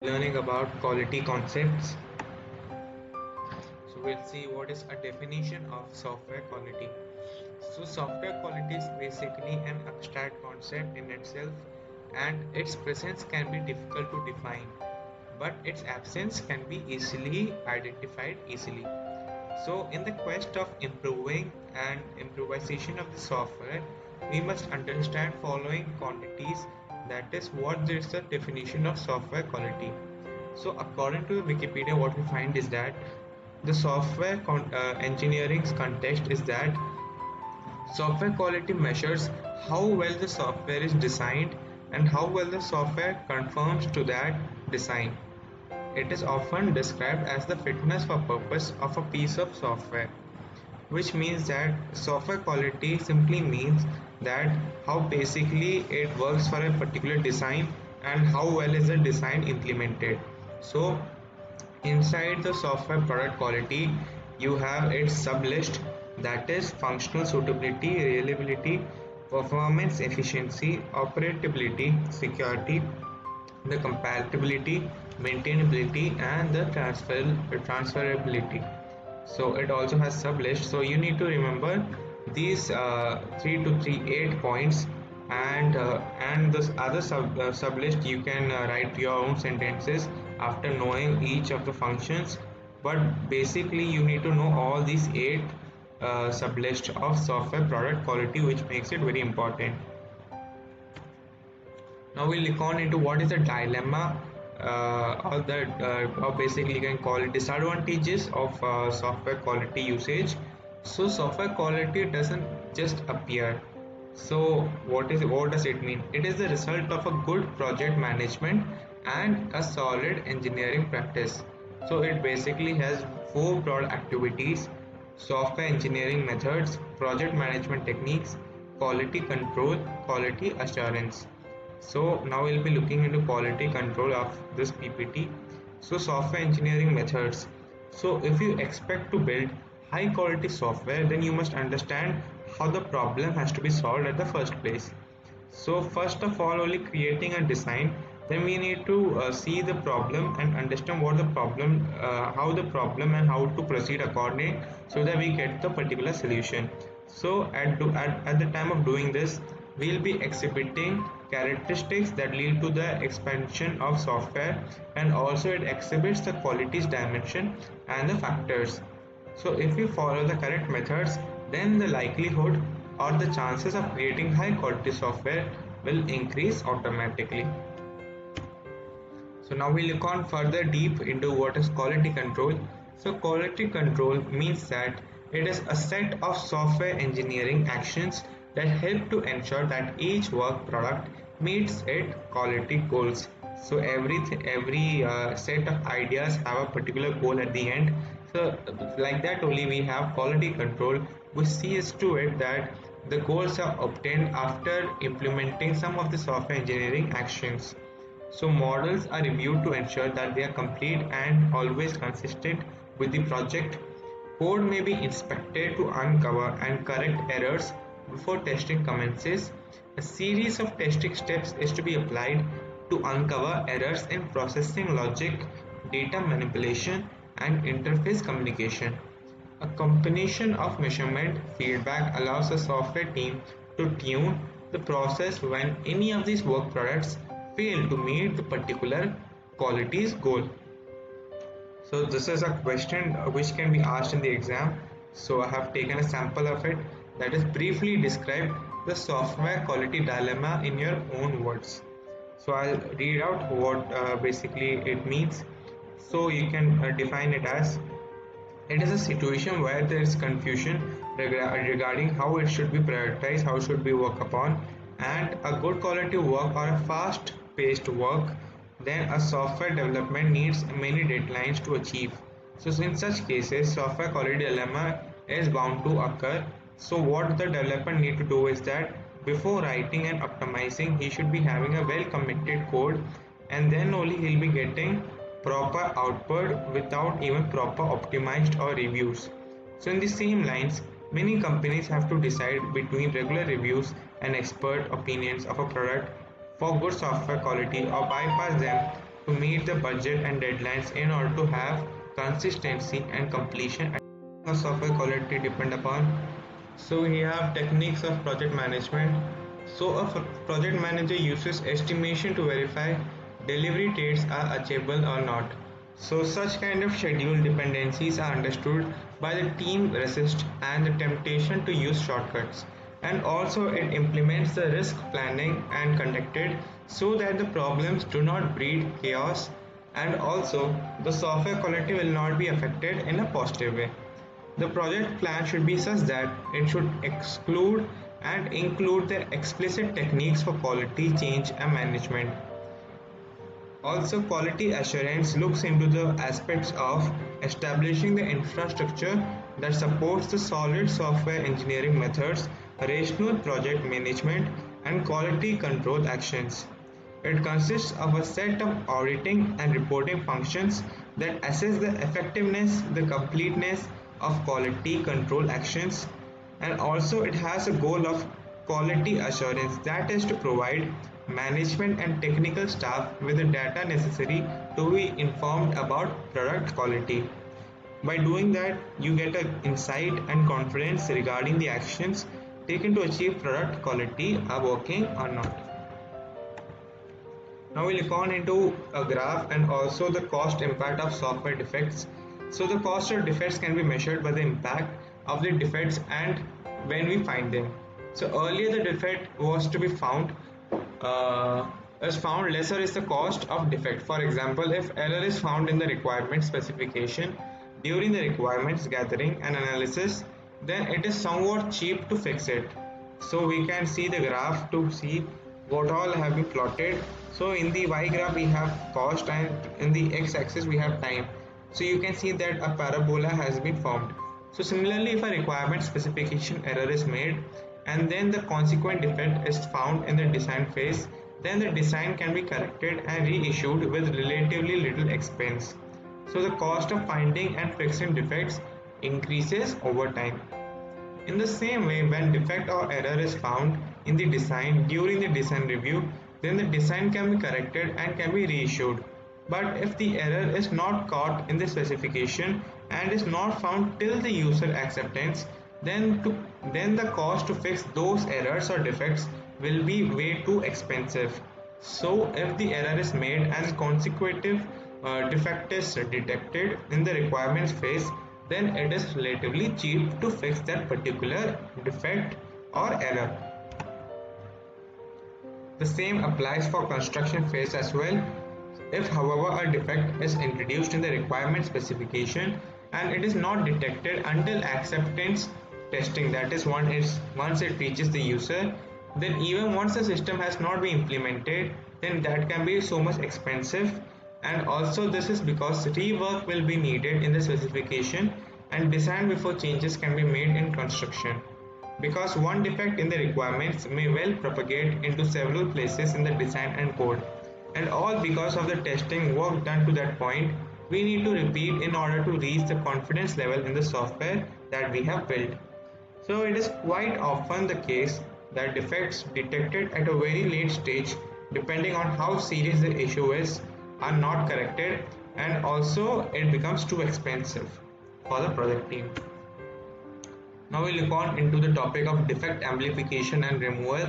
learning about quality concepts. So we'll see what is a definition of software quality. So software quality is basically an abstract concept in itself, and its presence can be difficult to define, but its absence can be easily identified easily. So in the quest of improving and improvisation of the software, we must understand following quantities. That is what is the definition of software quality. So according to Wikipedia, what we find is that the engineering's context is that software quality measures how well the software is designed and how well the software conforms to that design. It is often described as the fitness for purpose of a piece of software, which means that software quality simply means that how basically it works for a particular design and how well is the design implemented. So inside the software product quality, you have its sublist, that is functional suitability, reliability, performance efficiency, operability, security, the compatibility, maintainability, and the transferability. So it also has sublist. So you need to remember these 3 to 8 points, and the other sublist you can write your own sentences after knowing each of the functions. But basically you need to know all these 8 sublist of software product quality, which makes it very important. Now we'll look on into what is the dilemma, or basically you can call it disadvantages of software quality usage. So software quality doesn't just appear. So what does it mean? It is the result of a good project management and a solid engineering practice. So it basically has four broad activities: software engineering methods, project management techniques, quality control, quality assurance. So now we'll be looking into quality control of this PPT. So software engineering methods. So if you expect to build high quality software, then you must understand how the problem has to be solved at the first place. So first of all, only creating a design, then we need to see the problem and understand what the problem, how the problem and how to proceed according, so that we get the particular solution. So at the time of doing this, we'll be exhibiting characteristics that lead to the expansion of software, and also it exhibits the qualities dimension and the factors. So if we follow the correct methods, then the likelihood or the chances of creating high quality software will increase automatically. So now we look on further deep into what is quality control. So quality control means that it is a set of software engineering actions that help to ensure that each work product meets its quality goals. So every set of ideas have a particular goal at the end. So like that only we have quality control, which sees to it that the goals are obtained after implementing some of the software engineering actions. So models are reviewed to ensure that they are complete and always consistent with the project. Code may be inspected to uncover and correct errors before testing commences. A series of testing steps is to be applied to uncover errors in processing logic, data manipulation, and interface communication. A combination of measurement feedback allows the software team to tune the process when any of these work products fail to meet the particular quality's goal. So this is a question which can be asked in the exam. So I have taken a sample of it, that is briefly describe the software quality dilemma in your own words. So I'll read out what basically it means. So you can define it as: it is a situation where there is confusion regarding how it should be prioritized, how it should be worked upon, and a good quality work or a fast paced work. Then a software development needs many deadlines to achieve. So in such cases, software quality dilemma is bound to occur. So what the developer need to do is that before writing and optimizing, he should be having a well committed code, and then only he'll be getting proper output without even proper optimized or reviews. So in the same lines, many companies have to decide between regular reviews and expert opinions of a product for good software quality, or bypass them to meet the budget and deadlines in order to have consistency and completion. And software quality depend upon. So we have techniques of project management. So a project manager uses estimation to verify delivery dates are achievable or not. So such kind of schedule dependencies are understood by the team resist and the temptation to use shortcuts. And also it implements the risk planning and conducted so that the problems do not breed chaos, and also the software quality will not be affected in a positive way. The project plan should be such that it should exclude and include the explicit techniques for quality change and management. Also, quality assurance looks into the aspects of establishing the infrastructure that supports the solid software engineering methods, rational project management, and quality control actions. It consists of a set of auditing and reporting functions that assess the effectiveness, the completeness of quality control actions, and also it has a goal of quality assurance, that is to provide management and technical staff with the data necessary to be informed about product quality. By doing that, you get an insight and confidence regarding the actions taken to achieve product quality are working or not. Now we'll look on into a graph and also the cost impact of software defects. So the cost of defects can be measured by the impact of the defects and when we find them. So earlier the defect was to be found, uh, lesser is the cost of defect. For example, if error is found in the requirement specification during the requirements gathering and analysis, then it is somewhat cheap to fix it. So we can see the graph to see what all have been plotted. So in the y graph we have cost and in the x axis we have time. So you can see that a parabola has been formed. So similarly, if a requirement specification error is made and then the consequent defect is found in the design phase, then the design can be corrected and reissued with relatively little expense. So the cost of finding and fixing defects increases over time. In the same way, when defect or error is found in the design during the design review, then the design can be corrected and can be reissued. But if the error is not caught in the specification and is not found till the user acceptance, then the cost to fix those errors or defects will be way too expensive. So if the error is made and consecutive defect is detected in the requirements phase, then it is relatively cheap to fix that particular defect or error. The same applies for construction phase as well. If however a defect is introduced in the requirement specification and it is not detected until acceptance testing, that is once it reaches the user, then even once the system has not been implemented, then that can be so much expensive. And also this is because rework will be needed in the specification and design before changes can be made in construction, because one defect in the requirements may well propagate into several places in the design and code, and all because of the testing work done to that point we need to repeat in order to reach the confidence level in the software that we have built. So it is quite often the case that defects detected at a very late stage, depending on how serious the issue is, are not corrected, and also it becomes too expensive for the project team. Now we look on into the topic of defect amplification and removal.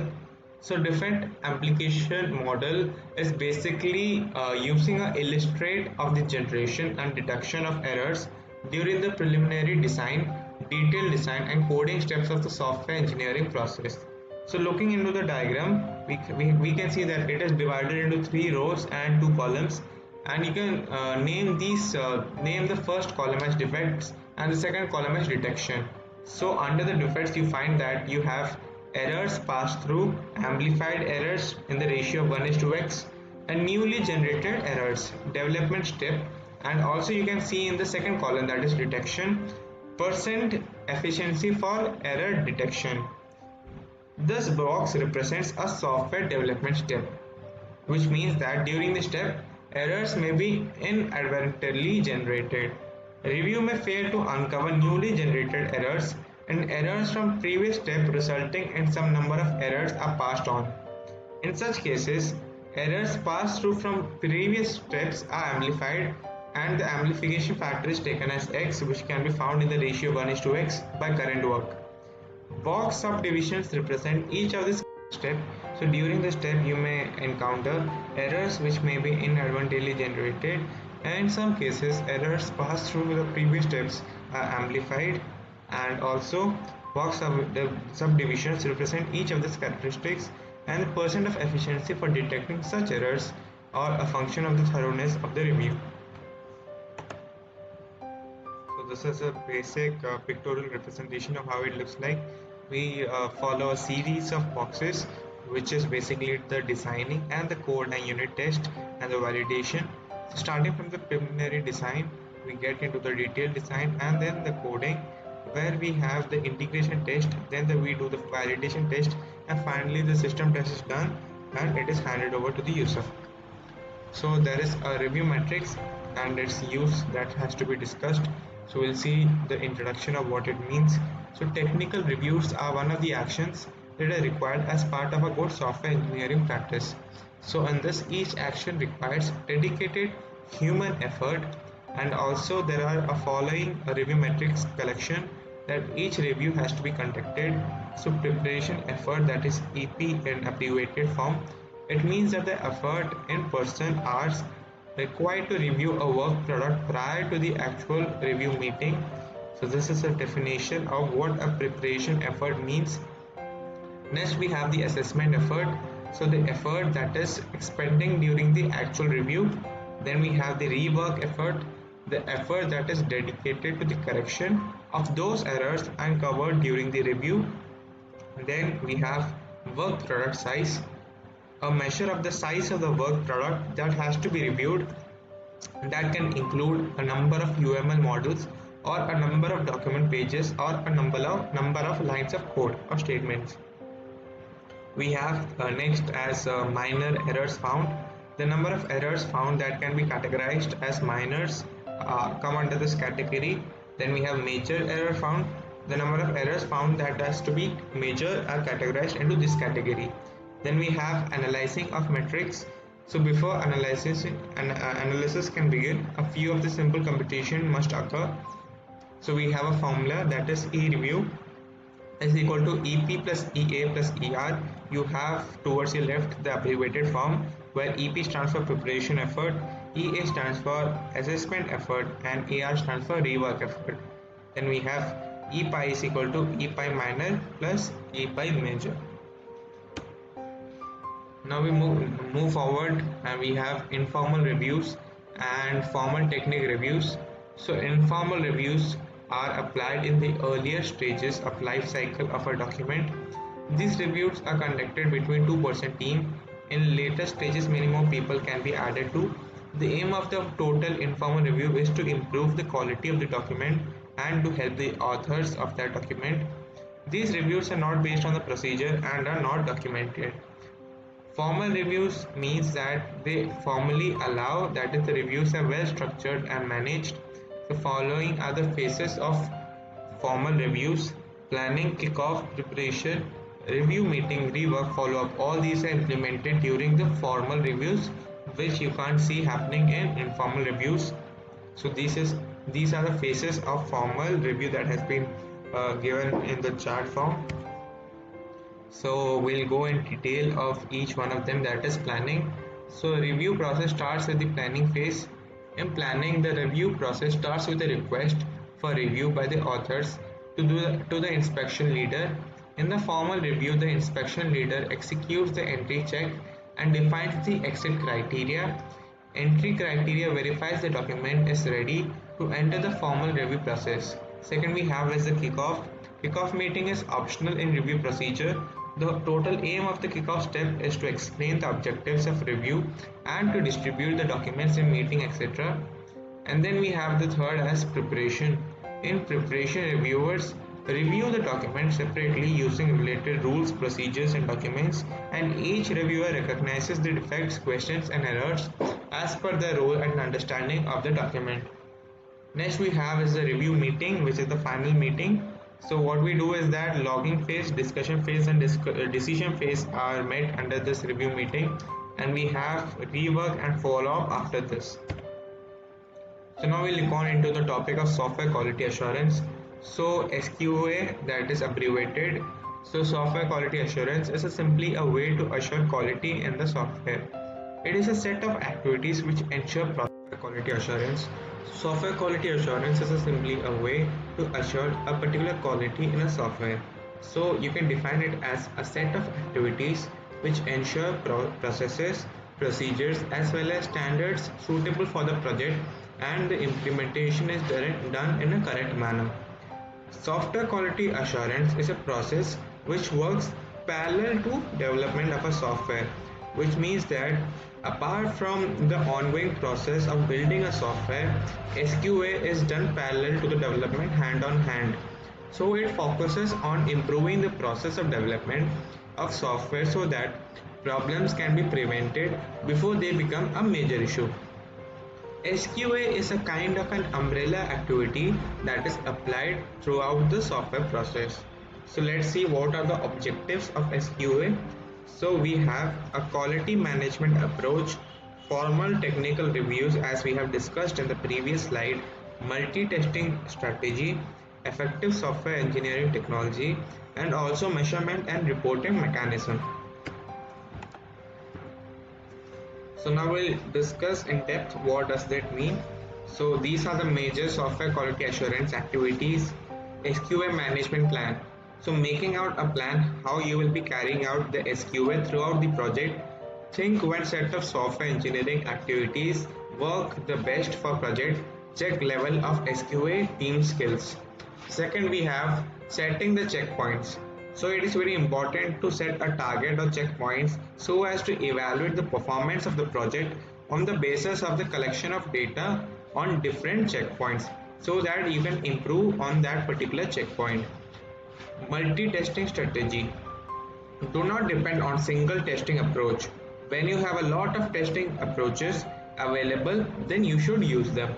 So defect amplification model is basically using a illustrate of the generation and detection of errors during the preliminary design, detailed design and coding steps of the software engineering process. So looking into the diagram, we can see that it is divided into 3 rows and 2 columns, and you can name the first column as defects and the second column as detection. So under the defects you find that you have errors passed through, amplified errors in the ratio of 1:x, and newly generated errors, development step, and also you can see in the second column, that is detection, percent efficiency for error detection. This box represents a software development step, which means that during the step, errors may be inadvertently generated. Review may fail to uncover newly generated errors, and errors from previous step resulting in some number of errors are passed on. In such cases, Errors passed through from previous steps are amplified, and the amplification factor is taken as x, which can be found in the ratio 1:x by current work. Box subdivisions represent each of these steps. So during the step you may encounter errors which may be inadvertently generated, and in some cases errors passed through the previous steps are amplified, and also subdivisions represent each of these characteristics, and the percent of efficiency for detecting such errors are a function of the thoroughness of the review. So this is a basic pictorial representation of how it looks like. We follow a series of boxes, which is basically the designing and the code and unit test and the validation. So starting from the preliminary design, we get into the detailed design and then the coding, where we have the integration test, then we do the validation test, and finally the system test is done and it is handed over to the user. So there is a review matrix and its use that has to be discussed. So we'll see the introduction of what it means. So technical reviews are one of the actions that are required as part of a good software engineering practice. So in this, each action requires dedicated human effort, and also there are a following a review matrix collection that each review has to be conducted. So preparation effort, that is EP in abbreviated form. It means that the effort in person hours required to review a work product prior to the actual review meeting. So this is a definition of what a preparation effort means. Next we have the assessment effort. So the effort that is expending during the actual review. Then we have the rework effort, the effort that is dedicated to the correction of those errors uncovered during the review. Then we have work product size, a measure of the size of the work product that has to be reviewed, and that can include a number of UML models or a number of document pages or a number of lines of code or statements. We have next as minor errors found. The number of errors found that can be categorized as minors come under this category. Then we have major error found. The number of errors found that has to be major are categorized into this category. Then we have analyzing of metrics. So before analysis can begin, a few of the simple computation must occur. So we have a formula, that is E-review is equal to EP plus EA plus ER. You have towards your left the abbreviated form, where EP stands for preparation effort, EA stands for assessment effort, and AR stands for rework effort. Then we have EPI is equal to EPI minor plus EPI major. Now we move forward, and we have informal reviews and formal technique reviews. So informal reviews are applied in the earlier stages of life cycle of a document. These reviews are conducted between two-person team. In later stages, many more people can be added to. The aim of the total informal review is to improve the quality of the document and to help the authors of that document. These reviews are not based on the procedure and are not documented. Formal reviews means that they formally allow, that is, the reviews are well structured and managed. The following are the phases of formal reviews: planning, kickoff, preparation, review meeting, rework, follow-up. All these are implemented during the formal reviews, which you can't see happening in informal reviews. So these are the phases of formal review that has been given in the chart form. So we'll go in detail of each one of them, that is planning. So review process starts with the planning phase. In planning, the review process starts with a request for review by the authors to the inspection leader. In the formal review, the inspection leader executes the entry check and defines the exit criteria. Entry criteria verifies the document is ready to enter the formal review process. Second, we have is the kickoff. Kickoff meeting is optional in review procedure. The total aim of the kickoff step is to explain the objectives of review and to distribute the documents in meeting, etc. And then we have the third as preparation. In preparation, reviewers review the document separately using related rules, procedures, and documents, and each reviewer recognizes the defects, questions, and errors as per their role and understanding of the document. Next we have is the review meeting, which is the final meeting. So what we do is that logging phase, discussion phase, and decision phase are met under this review meeting, and we have rework and follow-up after this. So now we'll look on into the topic of software quality assurance. So SQA, that is abbreviated. So software quality assurance is simply a way to assure quality in the software. It is a set of activities which ensure software quality assurance. Software quality assurance is simply a way to assure a particular quality in a software. So you can define it as a set of activities which ensure processes, procedures as well as standards suitable for the project and the implementation is done in a correct manner. Software quality assurance is a process which works parallel to development of a software, which means that apart from the ongoing process of building a software, SQA is done parallel to the development hand on hand. So it focuses on improving the process of development of software so that problems can be prevented before they become a major issue. SQA is a kind of an umbrella activity that is applied throughout the software process. So let's see what are the objectives of SQA. So we have a quality management approach, formal technical reviews as we have discussed in the previous slide, multi-testing strategy, effective software engineering technology, and also measurement and reporting mechanism. So now we'll discuss in depth what does that mean. So these are the major software quality assurance activities. SQA management plan. So making out a plan how you will be carrying out the SQA throughout the project. Think one set of software engineering activities work the best for project. Check level of SQA team skills. Second, we have setting the checkpoints. So it is very important to set a target or checkpoints so as to evaluate the performance of the project on the basis of the collection of data on different checkpoints so that you can improve on that particular checkpoint. Multi-testing strategy. Do not depend on single testing approach. When you have a lot of testing approaches available, then you should use them.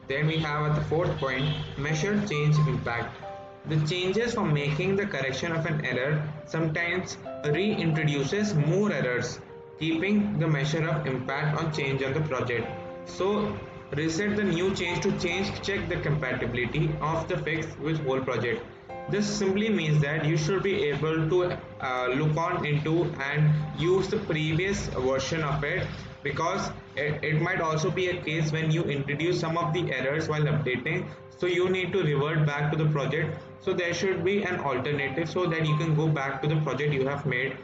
Then we have at the fourth point, measure change impact. The changes from making the correction of an error sometimes reintroduces more errors, keeping the measure of impact on change on the project. So reset the new change to change, check the compatibility of the fix with whole project. This simply means that you should be able to look on into and use the previous version of it, because it might also be a case when you introduce some of the errors while updating, so you need to revert back to the project. So there should be an alternative so that you can go back to the project you have made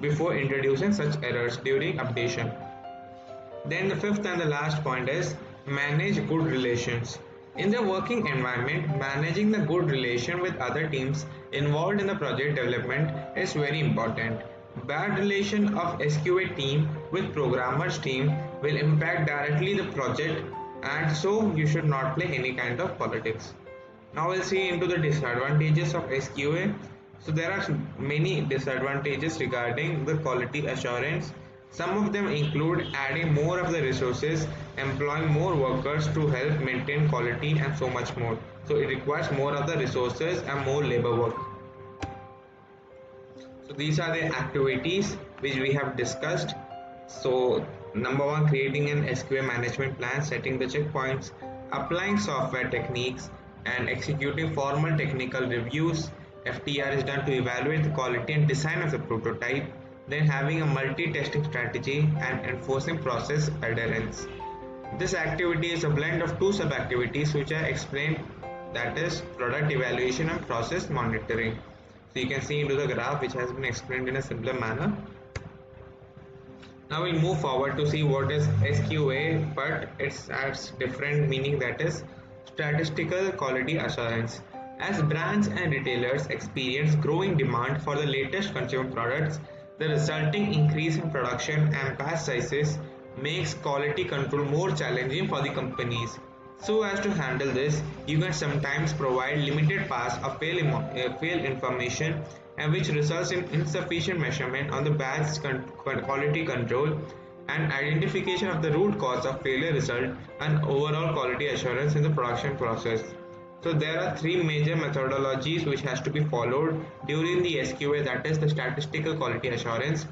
before introducing such errors during updation. Then the fifth and the last point is manage good relations. In the working environment, managing the good relation with other teams involved in the project development is very important. Bad relation of SQA team with programmers team will impact directly the project, and so you should not play any kind of politics. Now we'll see into the disadvantages of SQA. So there are many disadvantages regarding the quality assurance. Some of them include adding more of the resources, employing more workers to help maintain quality and so much more. So it requires more of the resources and more labor work. So these are the activities which we have discussed. So number one, creating an SQA management plan, setting the checkpoints, applying software techniques, and executing formal technical reviews. FTR is done to evaluate the quality and design of the prototype, then having a multi-testing strategy and enforcing process adherence. This activity is a blend of two sub-activities which I explained, that is product evaluation and process monitoring. So you can see into the graph which has been explained in a simpler manner. Now we'll move forward to see what is SQA, but it has different meaning, that is statistical quality assurance. As brands and retailers experience growing demand for the latest consumer products, the resulting increase in production and batch sizes makes quality control more challenging for the companies. So as to handle this, you can sometimes provide limited pass or fail information, and which results in insufficient measurement on the batch quality control and identification of the root cause of failure result and overall quality assurance in the production process. So there are three major methodologies which has to be followed during the SQA, that is the statistical quality assurance.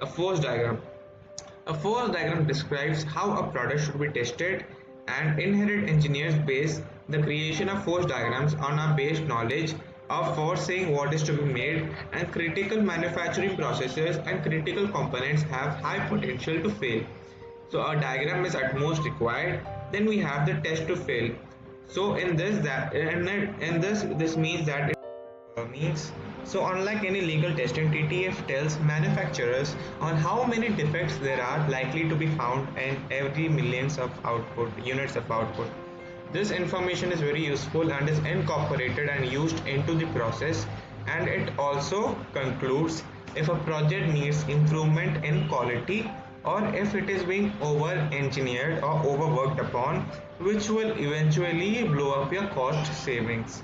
A force diagram. A force diagram describes how a product should be tested, and inherent engineers base the creation of force diagrams on a base knowledge of foreseeing what is to be made, and critical manufacturing processes and critical components have high potential to fail. So a diagram is at most required. Then we have the test to fail. So in this that in this means that means so unlike any legal testing, TTF tells manufacturers on how many defects there are likely to be found in every millions of output units of output. This information is very useful and is incorporated and used into the process, and it also concludes if a project needs improvement in quality or if it is being over engineered or overworked upon, which will eventually blow up your cost savings.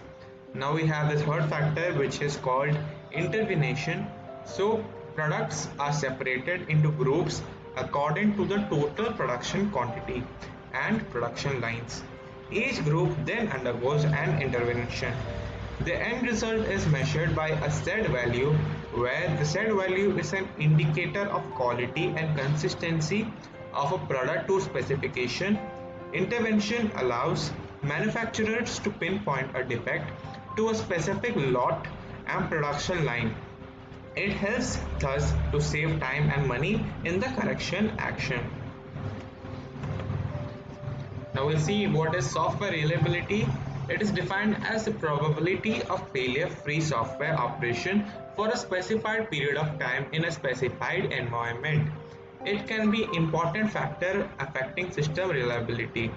Now we have the third factor, which is called intervention. So products are separated into groups according to the total production quantity and production lines. Each group then undergoes an intervention. The end result is measured by a Z value, where the Z value is an indicator of quality and consistency of a product to specification. Intervention allows manufacturers to pinpoint a defect to a specific lot and production line. It helps thus to save time and money in the correction action. Now we'll see what is software reliability. It is defined as the probability of failure-free software operation for a specified period of time in a specified environment. It can be an important factor affecting system reliability.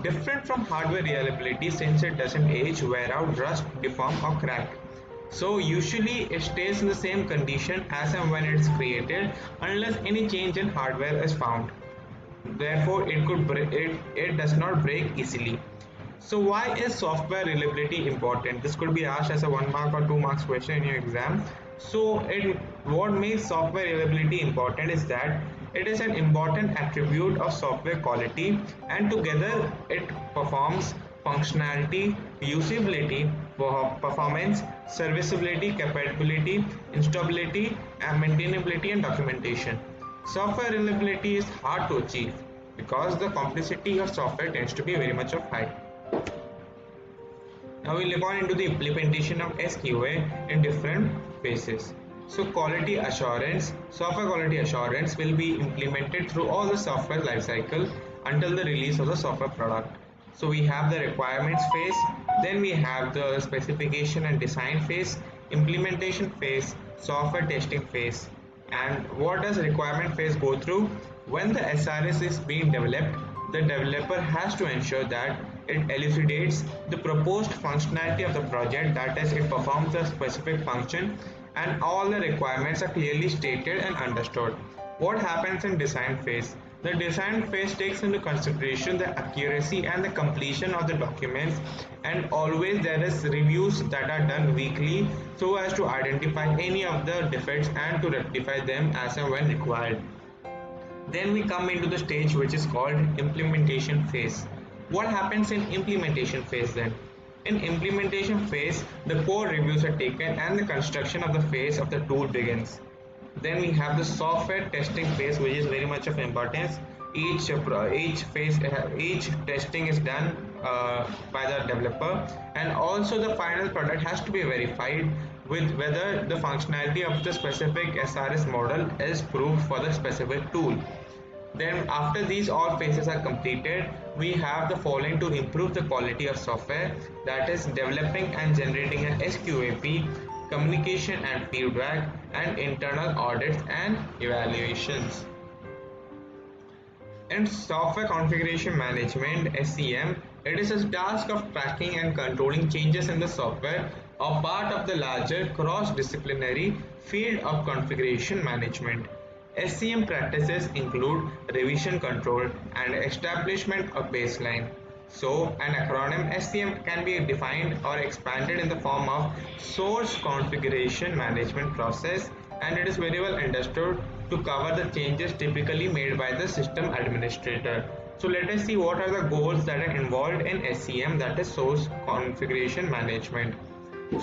Different from hardware reliability since it doesn't age, wear out, rust, deform or crack. So usually it stays in the same condition as and when it's created unless any change in hardware is found. Therefore, it does not break easily. So why is software reliability important? This could be asked as a 1 mark or 2 marks question in your exam. So what makes software reliability important is that it is an important attribute of software quality, and together it performs functionality, usability, performance, serviceability, capability, installability, and maintainability and documentation. Software reliability is hard to achieve because the complexity of software tends to be very much of high. Now we look on into the implementation of SQA in different phases. So quality assurance, software quality assurance will be implemented through all the software lifecycle until the release of the software product. So we have the requirements phase, then we have the specification and design phase, implementation phase, software testing phase. And what does requirement phase go through? When the SRS is being developed, the developer has to ensure that it elucidates the proposed functionality of the project, that is, it performs a specific function and all the requirements are clearly stated and understood. What happens in design phase? The design phase takes into consideration the accuracy and the completion of the documents, and always there is reviews that are done weekly so as to identify any of the defects and to rectify them as and when required. Then we come into the stage which is called implementation phase. What happens in implementation phase then? In implementation phase, the core reviews are taken and the construction of the phase of the tool begins. Then we have the software testing phase, which is very much of importance. Each phase, each testing is done by the developer, and also the final product has to be verified with whether the functionality of the specific SRS model is proved for the specific tool. Then after these all phases are completed, we have the following to improve the quality of software, that is developing and generating an SQAP, communication and feedback, and internal audits and evaluations. In software configuration management (SCM), it is a task of tracking and controlling changes in the software, or part of the larger cross-disciplinary field of configuration management. SCM practices include revision control and establishment of baseline. So, an acronym SCM can be defined or expanded in the form of Source Configuration Management Process, and it is very well understood to cover the changes typically made by the system administrator. So let us see what are the goals that are involved in SCM, that is Source Configuration Management.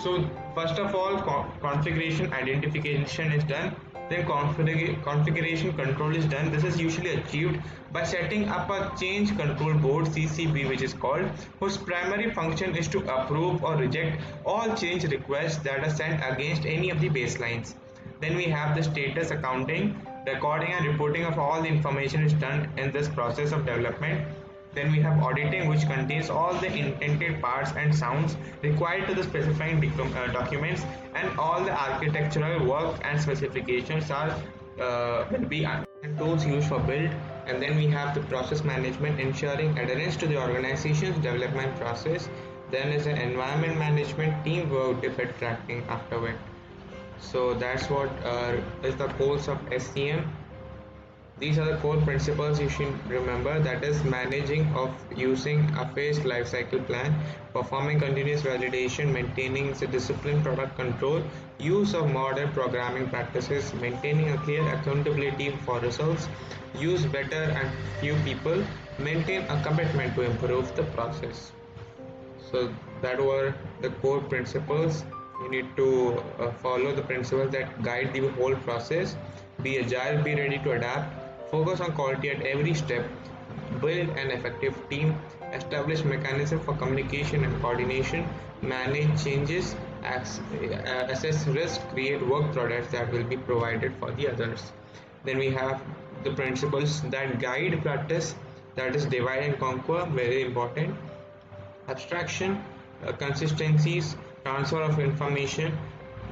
So first of all, configuration identification is done. Then configuration control is done. This is usually achieved by setting up a change control board CCB, which is called, whose primary function is to approve or reject all change requests that are sent against any of the baselines. Then we have the status accounting. Recording and reporting of all the information is done in this process of development. Then we have auditing, which contains all the intended parts and sounds required to the specifying documents, and all the architectural work and specifications are will be and tools used for build. And then we have the process management, ensuring adherence to the organization's development process. Then is the environment management, teamwork, defect tracking afterward. So that's what is the goals of SCM. These are the core principles you should remember, that is managing of using a phased lifecycle plan, performing continuous validation, maintaining the disciplined product control, use of modern programming practices, maintaining a clear accountability for results, use better and few people, maintain a commitment to improve the process. So that were the core principles. You need to follow the principles that guide the whole process. Be agile, be ready to adapt, focus on quality at every step, build an effective team, establish mechanism for communication and coordination, manage changes, assess risk, create work products that will be provided for the others. Then we have the principles that guide practice, that is divide and conquer, very important. Abstraction, consistencies, transfer of information,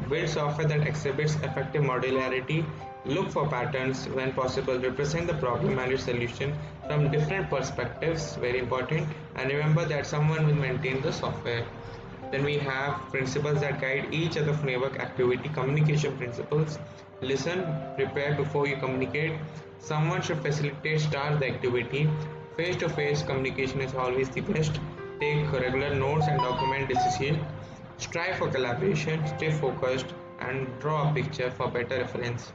build software that exhibits effective modularity, look for patterns when possible, represent the problem and its solution from different perspectives, very important, and remember that someone will maintain the software. Then we have principles that guide each other framework activity, communication principles. Listen, prepare before you communicate. Someone should facilitate, start the activity. Face-to-face communication is always the best. Take regular notes and document decision. Strive for collaboration, stay focused, and draw a picture for better reference.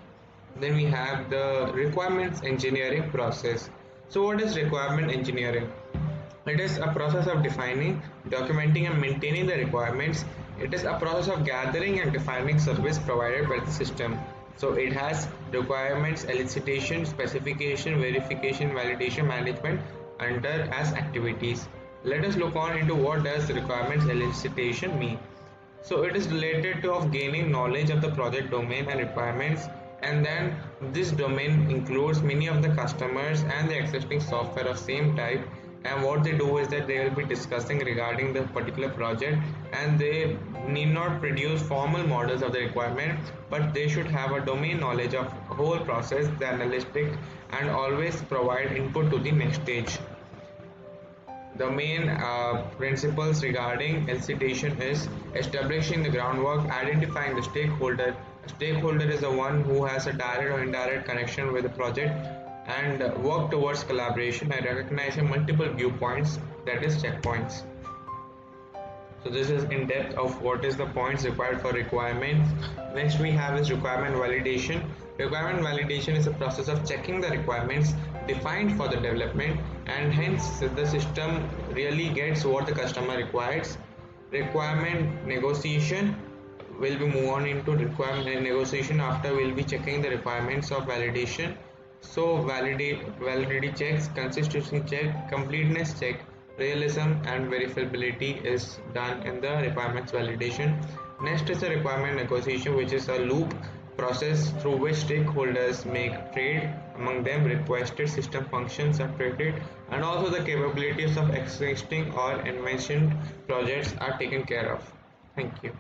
Then we have the requirements engineering process. So what is requirement engineering? It is a process of defining, documenting and maintaining the requirements. It is a process of gathering and defining service provided by the system. So it has requirements, elicitation, specification, verification, validation, management under as activities. Let us look on into what does requirements elicitation mean. So it is related to of gaining knowledge of the project domain and requirements, and then this domain includes many of the customers and the existing software of same type, and what they do is that they will be discussing regarding the particular project, and they need not produce formal models of the requirement, but they should have a domain knowledge of whole process, the analytic, and always provide input to the next stage. The main principles regarding elicitation is establishing the groundwork, identifying the stakeholder. A stakeholder is the one who has a direct or indirect connection with the project, and work towards collaboration by recognizing multiple viewpoints, that is checkpoints. So this is in depth of what is the points required for requirements. Next we have is requirement validation. Requirement validation is a process of checking the requirements defined for the development, and hence the system really gets what the customer requires. Requirement negotiation will be move on into requirement negotiation after we'll be checking the requirements of validation. So validity checks, consistency check, completeness check, realism and verifiability is done in the requirements validation. Next is the requirement negotiation, which is a loop process through which stakeholders make trade among them, requested system functions are traded, and also the capabilities of existing or invention projects are taken care of. Thank you.